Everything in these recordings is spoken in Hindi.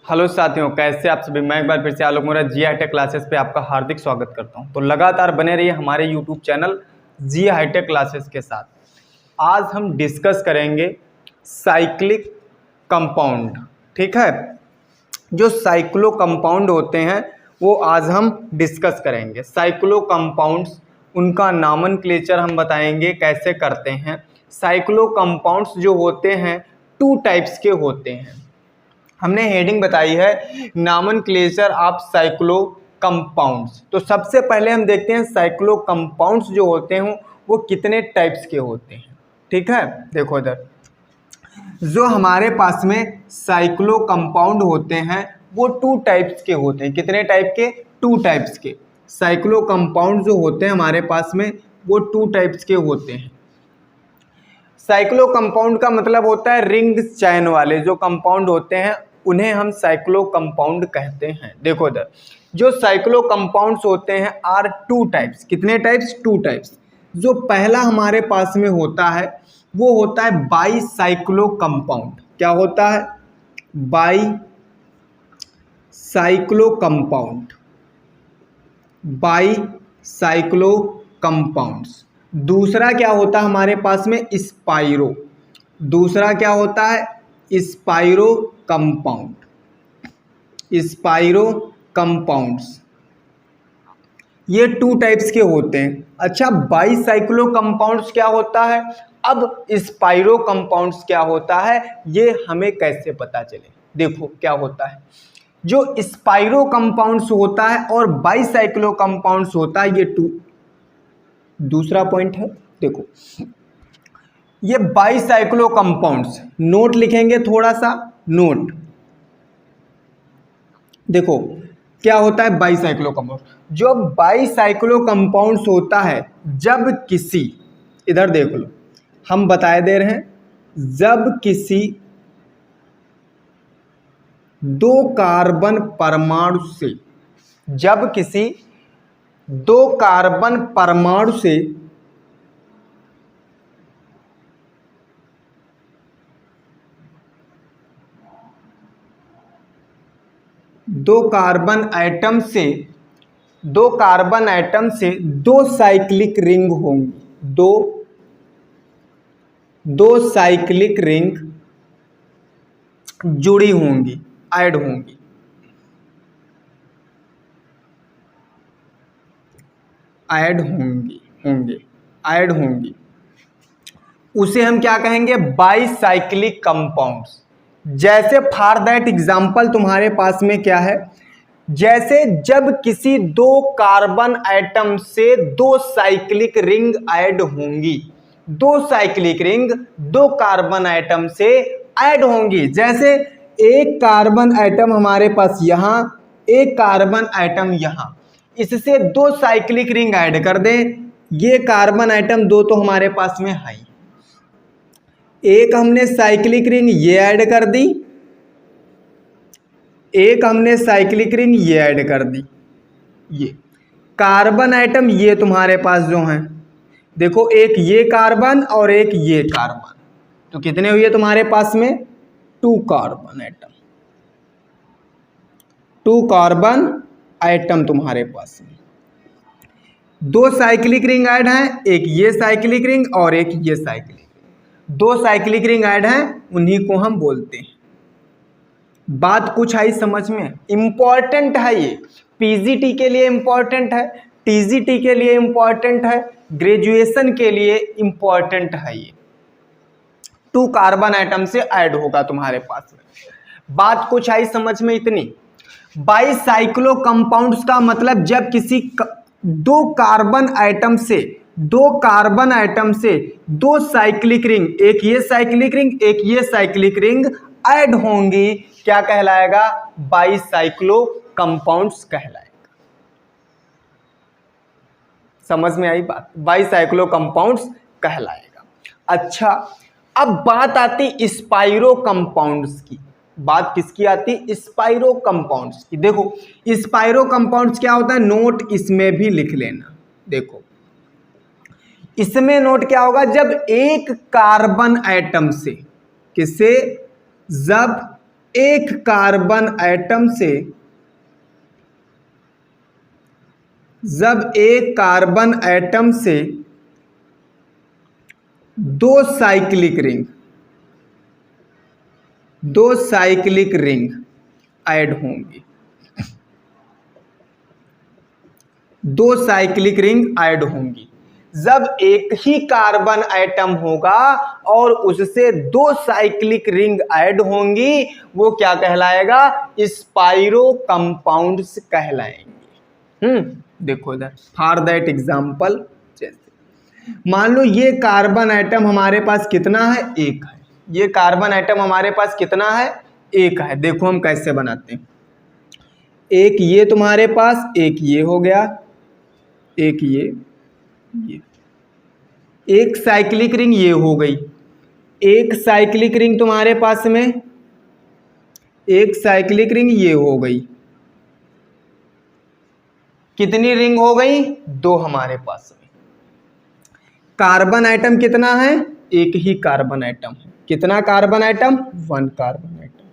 हेलो साथियों, कैसे आप सभी। मैं एक बार फिर से आलोक मोरा जी हाईटेक क्लासेस पे आपका हार्दिक स्वागत करता हूं। तो लगातार बने रहिए हमारे यूट्यूब चैनल जी हाईटेक क्लासेस के साथ। आज हम डिस्कस करेंगे साइक्लिक कंपाउंड। ठीक है, जो साइक्लो कंपाउंड होते हैं वो आज हम डिस्कस करेंगे। साइक्लो कंपाउंड्स, उनका नामनक्लेचर हम बताएंगे कैसे करते हैं। साइक्लो कंपाउंड्स जो होते हैं टू टाइप्स के होते हैं। हमने हेडिंग बताई है नामनक्लेचर ऑफ साइक्लो कंपाउंड्स। तो सबसे पहले हम देखते हैं साइक्लो कंपाउंड्स जो होते हैं वो कितने टाइप्स के होते हैं। ठीक है, देखो इधर जो हमारे पास में साइक्लो कंपाउंड होते हैं वो टू टाइप्स के होते हैं। कितने टाइप के? टू टाइप्स के। साइक्लो कंपाउंड जो होते हैं हमारे पास में वो टू टाइप्स के होते हैं। साइक्लो कंपाउंड का मतलब होता है रिंग चैन वाले जो कंपाउंड होते हैं उन्हें हम साइक्लो कंपाउंड कहते हैं। देखो इधर जो साइक्लो कंपाउंड्स होते हैं आर टू टाइप्स। कितने टाइप्स? Two types. जो पहला हमारे पास में होता है वो होता है बाई साइक्लो कंपाउंड। क्या होता है? By cyclo compound. By cyclo compounds. दूसरा क्या होता है हमारे पास में? स्पाइरो। दूसरा क्या होता है? Spiro compound. स्पाइरो कंपाउंड्स, ये टू टाइप्स के होते हैं। अच्छा, बाई साइक्लो कंपाउंड्स क्या होता है? अब स्पाइरो कंपाउंड्स क्या होता है ये हमें कैसे पता चले? देखो क्या होता है, जो स्पाइरो कंपाउंड्स होता है और बाई साइक्लो कंपाउंड्स होता है, ये टू दूसरा पॉइंट है। देखो ये बाई साइक्लो कंपाउंड्स, नोट लिखेंगे थोड़ा सा नोट। देखो क्या होता है बाई साइक्लो कंपाउंड। जो बाई साइक्लो कंपाउंड्स होता है जब किसी, इधर देख लो हम बताए दे रहे हैं, जब किसी दो कार्बन परमाणु से, जब किसी दो कार्बन परमाणु से दो कार्बन एटम से दो साइक्लिक रिंग होंगी। दो साइक्लिक रिंग जुड़ी होंगी, ऐड होंगी। ऐड होंगी उसे हम क्या कहेंगे? By cyclic compounds. जैसे फॉर दैट एग्जाम्पल तुम्हारे पास में क्या है, जैसे जब किसी दो कार्बन एटम से दो साइक्लिक रिंग ऐड होंगी। दो साइक्लिक रिंग दो कार्बन एटम से ऐड होंगी। जैसे एक कार्बन एटम हमारे पास यहां, एक कार्बन एटम यहां, इससे दो साइक्लिक रिंग ऐड कर दें। ये कार्बन एटम दो तो हमारे पास में है, एक हमने साइक्लिक रिंग ये ऐड कर दी, एक हमने साइक्लिक रिंग ये ऐड कर दी। ये कार्बन एटम ये तुम्हारे पास जो हैं, देखो एक ये कार्बन और एक ये कार्बन, तो कितने हुए तुम्हारे पास में? Two carbon atom. Two carbon atom तुम्हारे पास में, दो साइक्लिक रिंग ऐड हैं, एक ये साइक्लिक रिंग और एक ये साइक्लिक रिंग। दो साइक्लिक रिंग ऐड हैं, उन्हीं को हम बोलते हैं। बात कुछ आई समझ में? इंपॉर्टेंट है ये, पीजीटी के लिए इंपॉर्टेंट है, टीजीटी के लिए इंपॉर्टेंट है, ग्रेजुएशन के लिए इंपॉर्टेंट है ये। टू कार्बन एटम से ऐड होगा तुम्हारे पास में। बात कुछ आई समझ में इतनी? बाई साइक्लो कंपाउंड्स का मतलब जब किसी दो कार्बन एटम से दो साइक्लिक रिंग, एक ये साइक्लिक रिंग एक ये साइक्लिक रिंग ऐड होंगी, क्या कहलाएगा? बाई साइक्लो कंपाउंड्स कहलाएगा। समझ में आई बात? बाई साइक्लो कंपाउंड्स कहलाएगा। अच्छा, अब बात आती स्पाइरो कंपाउंड्स की। बात किसकी आती? स्पाइरो कंपाउंड्स की। देखो स्पाइरो कंपाउंड्स क्या होता है, नोट इसमें भी लिख लेना। देखो इसमें नोट क्या होगा, जब एक कार्बन एटम से, किससे? जब एक कार्बन एटम से, जब एक कार्बन एटम से दो साइक्लिक रिंग ऐड होंगी, दो साइक्लिक रिंग ऐड होंगी। जब एक ही कार्बन एटम होगा और उससे दो साइक्लिक रिंग ऐड होंगी, वो क्या कहलाएगा? स्पाइरो कंपाउंड्स कहलाएंगे। देखो इधर, फॉर दैट एग्जांपल, जैसे मान लो ये कार्बन एटम हमारे पास कितना है? एक है। ये कार्बन एटम हमारे पास कितना है? एक है। देखो हम कैसे बनाते हैं। एक ये तुम्हारे पास, एक ये हो गया, एक ये एक साइक्लिक रिंग ये हो गई। एक साइक्लिक रिंग तुम्हारे पास में, एक साइक्लिक रिंग ये हो गई। कितनी रिंग हो गई? दो हमारे पास में। कार्बन एटम कितना है? एक ही कार्बन एटम है। कितना carbon atom? One carbon atom.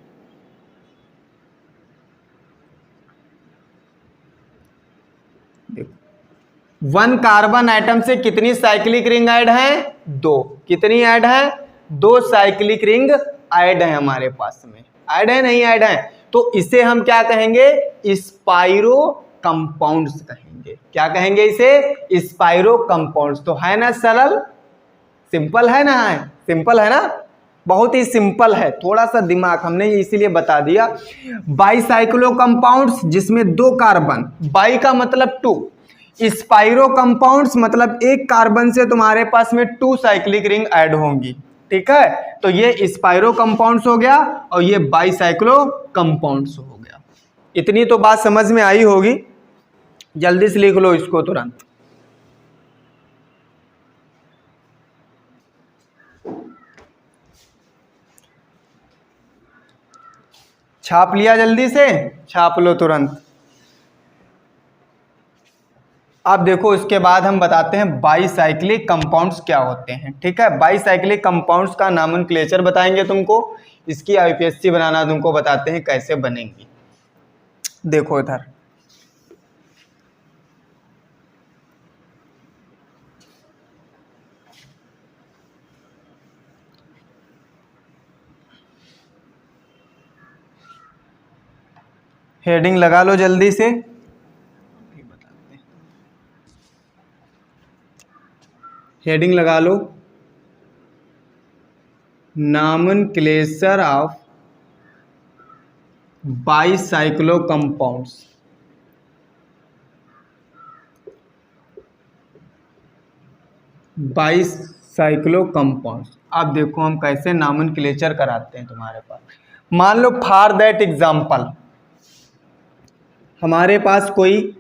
देखो, वन कार्बन एटम से कितनी साइक्लिक रिंग ऐड है? दो। कितनी ऐड है? दो साइक्लिक रिंग ऐड है हमारे पास में। ऐड है नहीं ऐड है? तो इसे हम क्या कहेंगे? स्पाइरो कंपाउंड्स कहेंगे। क्या कहेंगे इसे? Spiro compounds. तो है ना सरल, सिंपल है ना? है सिंपल है ना? बहुत ही सिंपल है। थोड़ा सा दिमाग हमने इसीलिए बता दिया। बाईसाइक्लो कंपाउंड्स जिसमें दो कार्बन, बाई का मतलब टू, स्पाइरो कंपाउंड्स मतलब एक कार्बन से तुम्हारे पास में टू साइक्लिक रिंग ऐड होंगी। ठीक है, तो ये स्पाइरो कंपाउंड्स हो गया और ये बाईसाइक्लो कंपाउंड्स हो गया। इतनी तो बात समझ में आई होगी। जल्दी से लिख लो इसको तुरंत। छाप लिया? जल्दी से छाप लो तुरंत। अब देखो, इसके बाद हम बताते हैं बाईसाइक्लिक कंपाउंड्स क्या होते हैं। ठीक है, बाईसाइक्लिक कंपाउंड्स का नॉमेनक्लेचर बताएंगे तुमको। इसकी आईपीएससी बनाना तुमको बताते हैं कैसे बनेंगी। देखो इधर, हेडिंग लगा लो जल्दी से। हेडिंग लगा लो, nomenclature of bicyclo compounds. Bicyclo compounds. अब देखो हम कैसे नॉमेनक्लेचर कराते हैं तुम्हारे पास। मान लो फॉर दैट एग्जांपल, हमारे पास कोई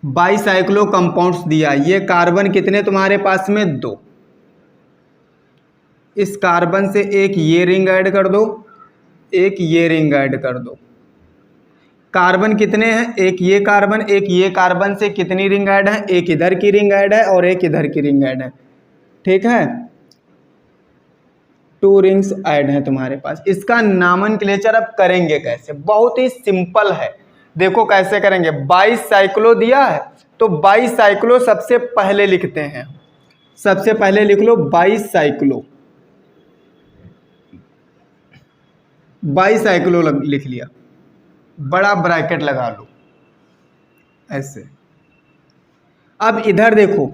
बाईसाइक्लो कंपाउंड्स दिया। ये कार्बन कितने तुम्हारे पास में? दो। इस कार्बन से एक ये रिंग ऐड कर दो, एक ये रिंग ऐड कर दो। कार्बन कितने हैं? एक ये कार्बन, एक ये कार्बन से कितनी रिंग ऐड है? एक इधर की रिंग ऐड है और एक इधर की रिंग ऐड है। ठीक है, टू रिंग्स ऐड है तुम्हारे पास। इसका नॉमेनक्लेचर अब करेंगे कैसे? बहुत ही सिंपल है। देखो कैसे करेंगे। बाईसाइक्लो दिया है तो बाईसाइक्लो सबसे पहले लिखते हैं। सबसे पहले लिख लो बाईसाइक्लो। बाईसाइक्लो लिख लिया, बड़ा ब्रैकेट लगा लो ऐसे। अब इधर देखो,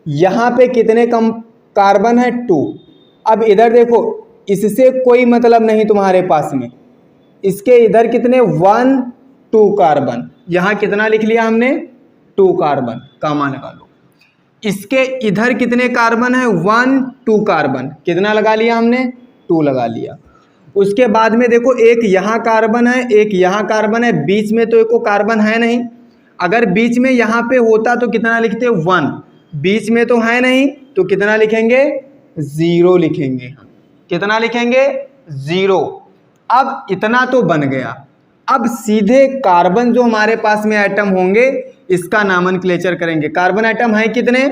यहां पे कितने कम कार्बन है? टू। अब इधर देखो, इससे कोई मतलब नहीं तुम्हारे पास में। इसके इधर कितने? One two carbon. यहां कितना लिख लिया हमने? टू कार्बन, कामा लगा लो। इसके इधर कितने कार्बन है? One two carbon. कितना लगा लिया हमने? टू लगा लिया। उसके बाद में देखो, एक यहाँ कार्बन है, एक यहाँ कार्बन है, बीच में तो एको कार्बन है नहीं। अगर बीच में यहाँ पे होता तो कितना लिखते? वन। बीच में तो है नहीं तो कितना लिखेंगे? जीरो लिखेंगे। कितना लिखेंगे? जीरो। अब इतना तो बन गया। अब सीधे कार्बन जो हमारे पास में एटम होंगे इसका नॉमेनक्लेचर करेंगे। कार्बन एटम है कितने?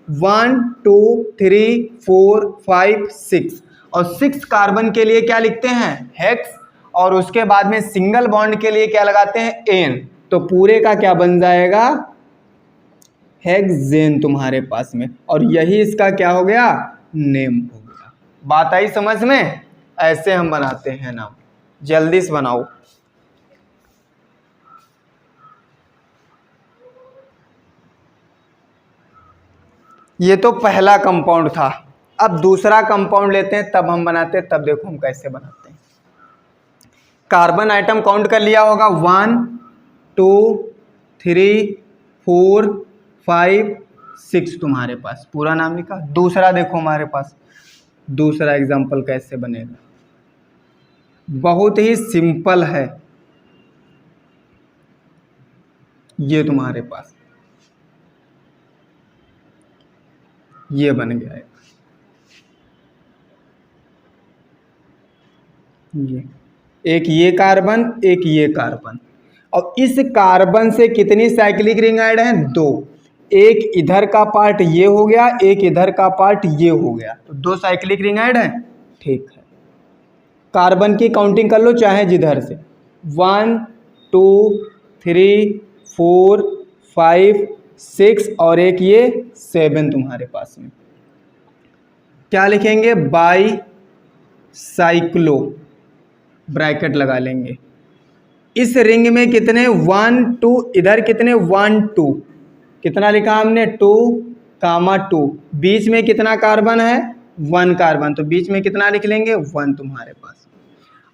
1 2 3 4 5 6। और 6 कार्बन के लिए क्या लिखते हैं? हेक्स। और उसके बाद में सिंगल बॉन्ड के लिए क्या लगाते हैं, एन, तो पूरे का क्या बन जाएगा, हेक्सेन तुम्हारे पास में, और यही इसका क्या हो गया, नेम हो गया। बात आई समझ में? ऐसे हम बनाते हैं नाम, जल्दी से बनाओ। ये तो पहला कंपाउंड था, अब दूसरा कंपाउंड लेते हैं, तब हम बनाते हैं, तब देखो हम कैसे बनाते हैं। कार्बन आइटम काउंट कर लिया होगा, 1 2 3 4 5 6 तुम्हारे पास, पूरा नाम लिखा। दूसरा देखो हमारे पास, दूसरा एग्जाम्पल कैसे बनेगा, बहुत ही सिंपल है। ये तुम्हारे पास ये बन गया है, ये एक ये कार्बन, एक ये कार्बन, और इस कार्बन से कितनी साइक्लिक रिंग ऐड है, 2। एक इधर का पार्ट ये हो गया, एक इधर का पार्ट ये हो गया, तो 2 साइक्लिक रिंग ऐड है। ठीक है, कार्बन की काउंटिंग कर लो चाहे जिधर से, 1 2 3 4 5 6 और एक ये 7 तुम्हारे पास में। क्या लिखेंगे, बाई साइक्लो, ब्रैकेट लगा लेंगे। इस रिंग में कितने, 1 2, इधर कितने 1 2, कितना लिखा हमने 2, 2, बीच में कितना कार्बन है, 1 कार्बन, तो बीच में कितना लिख लेंगे, 1 तुम्हारे पास।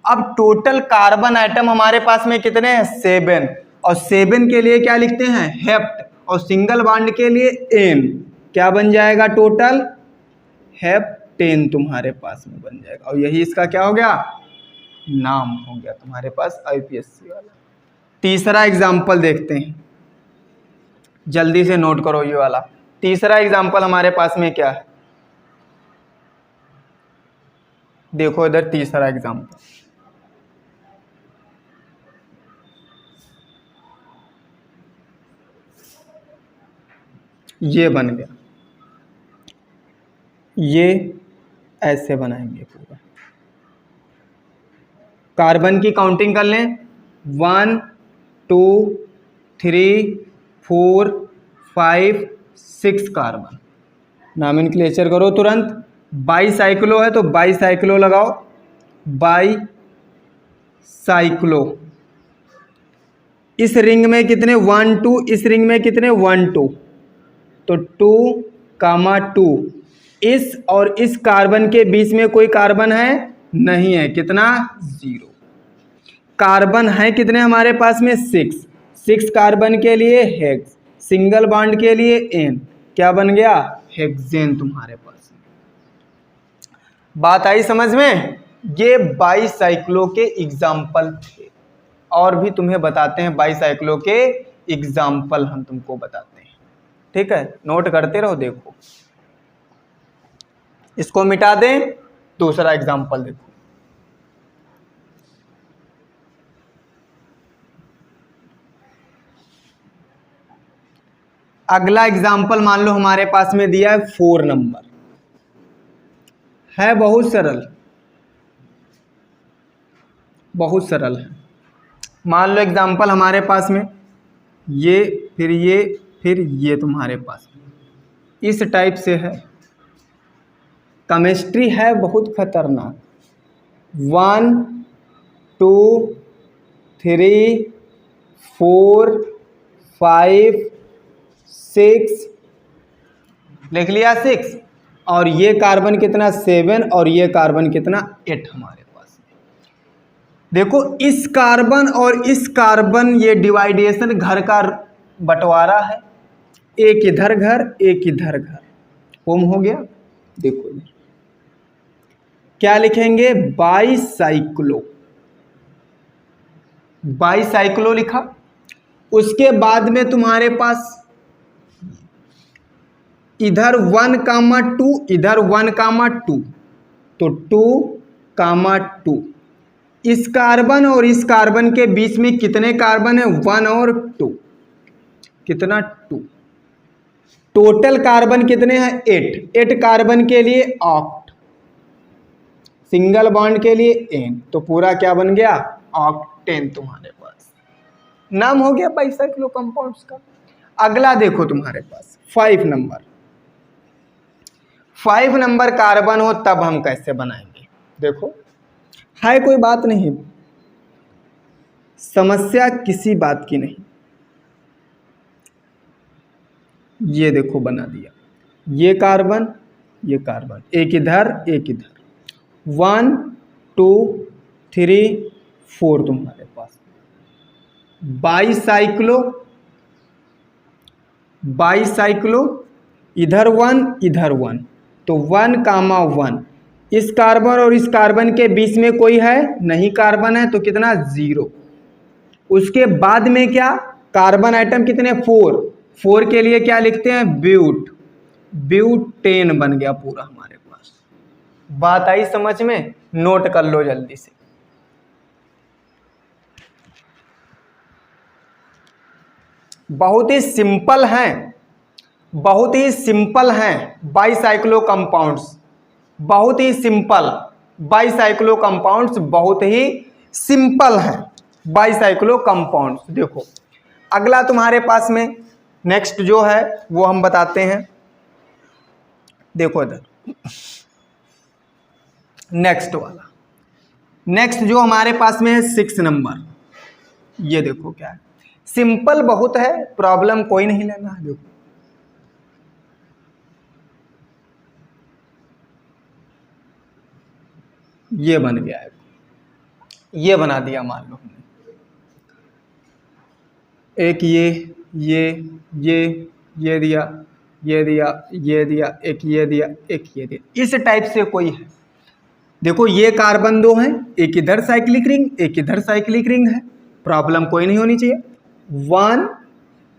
अब टोटल कार्बन आइटम हमारे पास में कितने हैं, 7, और 7 के लिए क्या लिखते हैं, हेप्ट, और सिंगल बॉन्ड के लिए एन, क्या बन जाएगा टोटल, हेप्टेन तुम्हारे पास में बन जाएगा, और यही इसका क्या हो गया, नाम हो गया तुम्हारे पास आईपीएससी वाला। तीसरा एग्जाम्पल देखते हैं, जल्दी से नोट करो ये वाला। तीसरा एग्जाम्पल हमारे पास में क्या है, देखो इधर तीसरा एग्जाम्पल, ये बन गया, ये ऐसे बनाएंगे पूरा। कार्बन की काउंटिंग कर लें, 1 2 3 4 5 6 कार्बन, नॉमेनक्लेचर करो तुरंत। बाई साइक्लो है तो बाई साइक्लो लगाओ, बाई साइक्लो। इस रिंग में कितने 1 2, इस रिंग में कितने 1 2, तो 2 2, इस और इस कार्बन के बीच में कोई कार्बन है नहीं है, कितना 0। कार्बन है कितने हमारे पास में 6 कार्बन के लिए हेक्स, सिंगल बॉन्ड के लिए एन, क्या बन गया, हेक्सेन तुम्हारे पास। बात आई समझ में? ये बाईसाइक्लो के एग्जाम्पल थे, और भी तुम्हें बताते हैं बाईसाइक्लो के एग्जाम्पल, हम तुमको बताते हैं। ठीक है, नोट करते रहो। देखो इसको मिटा दें, दूसरा एग्जाम्पल देखो, अगला एग्जाम्पल मान लो हमारे पास में दिया है 4 नंबर, है बहुत सरल, बहुत सरल है। मान लो एग्जाम्पल हमारे पास में ये, फिर ये, फिर ये तुम्हारे पास में इस टाइप से है। केमिस्ट्री है बहुत खतरनाक। 1 2 3 4 5 6 लिख लिया 6, और ये कार्बन कितना 7, और ये कार्बन कितना 8 हमारे पास। देखो इस कार्बन और इस कार्बन, ये डिवाइडेशन घर का बंटवारा है, एक इधर घर एक इधर घर, होम हो गया। देखो इधर क्या लिखेंगे, बाईसाइक्लो, बाईसाइक्लो लिखा। उसके बाद में तुम्हारे पास इधर 1 2, इधर 1 2, तो 2 2, इस कार्बन और इस कार्बन के बीच में कितने कार्बन है, 1 और 2, कितना 2। टोटल कार्बन कितने हैं 8 कार्बन के लिए ऑक्ट, सिंगल बॉन्ड के लिए एन, तो पूरा क्या बन गया ऑक्टेन तुम्हारे पास नाम हो गया बाईसाइक्लो कंपाउंड्स का। अगला देखो तुम्हारे पास 5 नंबर, 5 नंबर कार्बन हो तब हम कैसे बनाएंगे। देखो है कोई बात नहीं, समस्या किसी बात की नहीं। ये देखो बना दिया, ये कार्बन ये कार्बन, एक इधर एक इधर, 1 2 3 4 तुम्हारे पास बाईसाइक्लो, बाईसाइक्लो, इधर 1 इधर 1, तो 1 कामा 1। इस कार्बन और इस कार्बन के बीच में कोई है नहीं, कार्बन है तो कितना 0। उसके बाद में क्या, कार्बन आइटम कितने 4, 4 के लिए क्या लिखते हैं ब्यूट, ब्यूटेन बन गया पूरा हमारे पास। बात आई समझ में, नोट कर लो जल्दी से। बहुत ही सिंपल हैं, बहुत ही सिंपल हैं बाईसाइक्लो कंपाउंड्स, बहुत ही सिंपल बाईसाइक्लो कंपाउंड्स, बहुत ही सिंपल हैं बाईसाइक्लो कंपाउंड्स। देखो अगला तुम्हारे पास में नेक्स्ट जो है वो हम बताते हैं। देखो इधर नेक्स्ट वाला, नेक्स्ट जो हमारे पास में है 6 नंबर। ये देखो क्या है, सिंपल बहुत है, प्रॉब्लम कोई नहीं लेना है। देखो ये बन गया है, ये बना दिया मान लो हमने, एक ये दिया, ये दिया, ये दिया, एक ये दिया, एक ये दिया, इस टाइप से कोई है। देखो ये कार्बन 2 हैं, एक इधर साइक्लिक रिंग एक इधर साइक्लिक रिंग है, प्रॉब्लम कोई नहीं होनी चाहिए। 1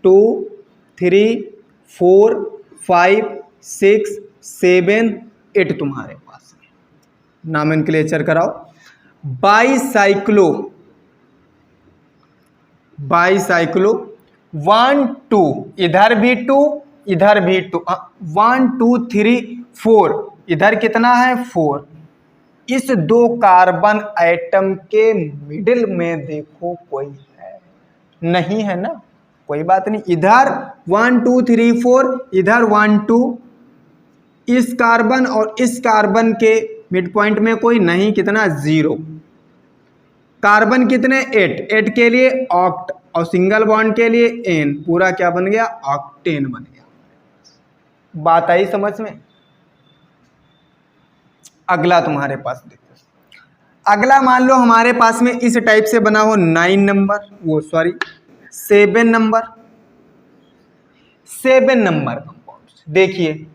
2 3 4 5 6 7 8 तुम्हारे पास में नॉमेनक्लेचर कराओ। बाईसाइक्लो, बाईसाइक्लो 1 2, इधर भी 2 इधर भी 2, 1 2 3 4, इधर कितना है 4। इस 2 कार्बन एटम के मिडिल में देखो कोई है नहीं, है ना, कोई बात नहीं। इधर 1 2 3 4, इधर 1 2, इस कार्बन और इस कार्बन के मिड पॉइंट में कोई नहीं, कितना 0। कार्बन कितने 8, 8 के लिए ऑक्ट और सिंगल बॉन्ड के लिए एन, पूरा क्या बन गया ऑक्टेन बन गया। बात आई समझ में। अगला तुम्हारे पास देखो, अगला मान लो हमारे पास में इस टाइप से बना हो 9 नंबर, वो सॉरी 7 नंबर, 7 नंबर कंपाउंड्स। देखिए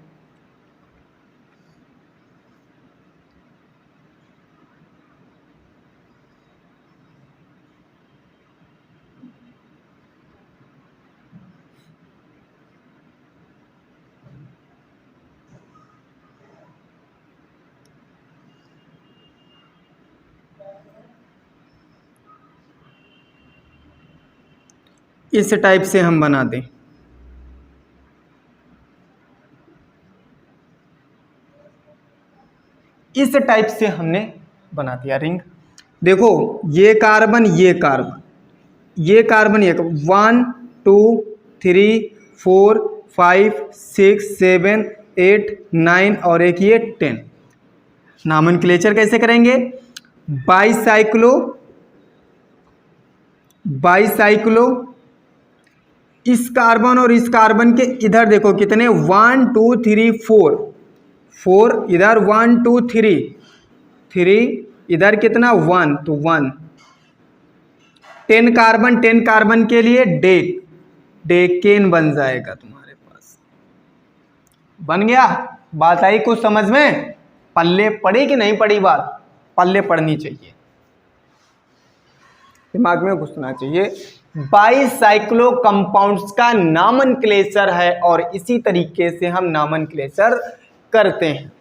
इस टाइप से हम बना दें, इस टाइप से हमने बना दिया रिंग। देखो ये कार्बन ये कार्बन, ये कार्बन ये 1 2 3 4 5 6 7 8 9 और एक ये 10। नॉमेनक्लेचर कैसे करेंगे, बाईसाइक्लो, बाईसाइक्लो, इस कार्बन और इस कार्बन के इधर देखो कितने 1 2 3 4, 4 इधर 1 2 3 3, इधर कितना 1, तो 1। 10 कार्बन, 10 कार्बन के लिए डेक, डेकेन बन जाएगा तुम्हारे पास। बन गया। बात आई कुछ समझ में, पल्ले पड़ी कि नहीं पड़ी बात, पल्ले पड़नी चाहिए, दिमाग में घुसना चाहिए। बाईसाइक्लो कंपाउंड्स का नॉमेनक्लेचर है और इसी तरीके से हम नॉमेनक्लेचर करते हैं।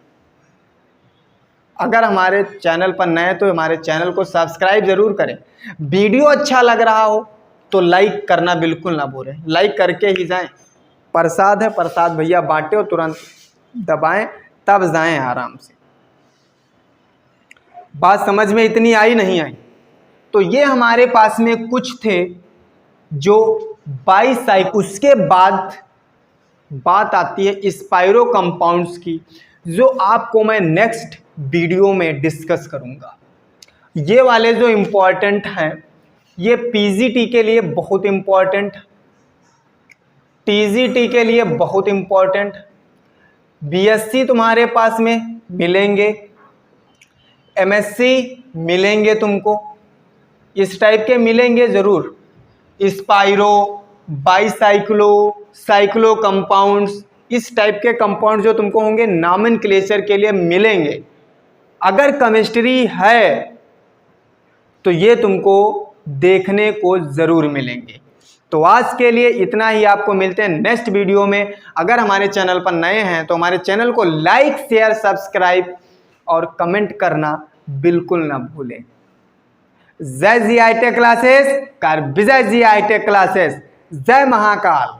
अगर हमारे चैनल पर नए तो हमारे चैनल को सब्सक्राइब जरूर करें। वीडियो अच्छा लग रहा हो तो लाइक करना बिल्कुल ना भूलें, लाइक करके ही जाएं। प्रसाद है, प्रसाद भैया बांटे और तुरंत दबाएं तब जाएं आराम से। बात समझ में इतनी आई नहीं आई, तो ये हमारे पास में कुछ थे जो बाईसाइकिल। उसके बाद बात आती है स्पाइरो कंपाउंड्स की, जो आपको मैं नेक्स्ट वीडियो में डिस्कस करूंगा। ये वाले जो इम्पोर्टेंट हैं, ये पीजीटी के लिए बहुत इम्पोर्टेंट, टीजीटी के लिए बहुत इम्पोर्टेंट, बीएससी तुम्हारे पास में मिलेंगे, एमएससी मिलेंगे, तुमको इस टाइप के मिलेंगे ज़रूर। स्पाइरो, बाईसाइक्लो, साइक्लो कंपाउंड्स, इस टाइप के कंपाउंड जो तुमको होंगे नॉमेनक्लेचर के लिए मिलेंगे। अगर केमिस्ट्री है तो ये तुमको देखने को ज़रूर मिलेंगे। तो आज के लिए इतना ही, आपको मिलते हैं नेक्स्ट वीडियो में। अगर हमारे चैनल पर नए हैं तो हमारे चैनल को लाइक, शेयर, सब्सक्राइब और कमेंट करना बिल्कुल ना भूलें। जय जी हाईटेक क्लासेस, कर विजय जी हाईटेक क्लासेस। जय महाकाल।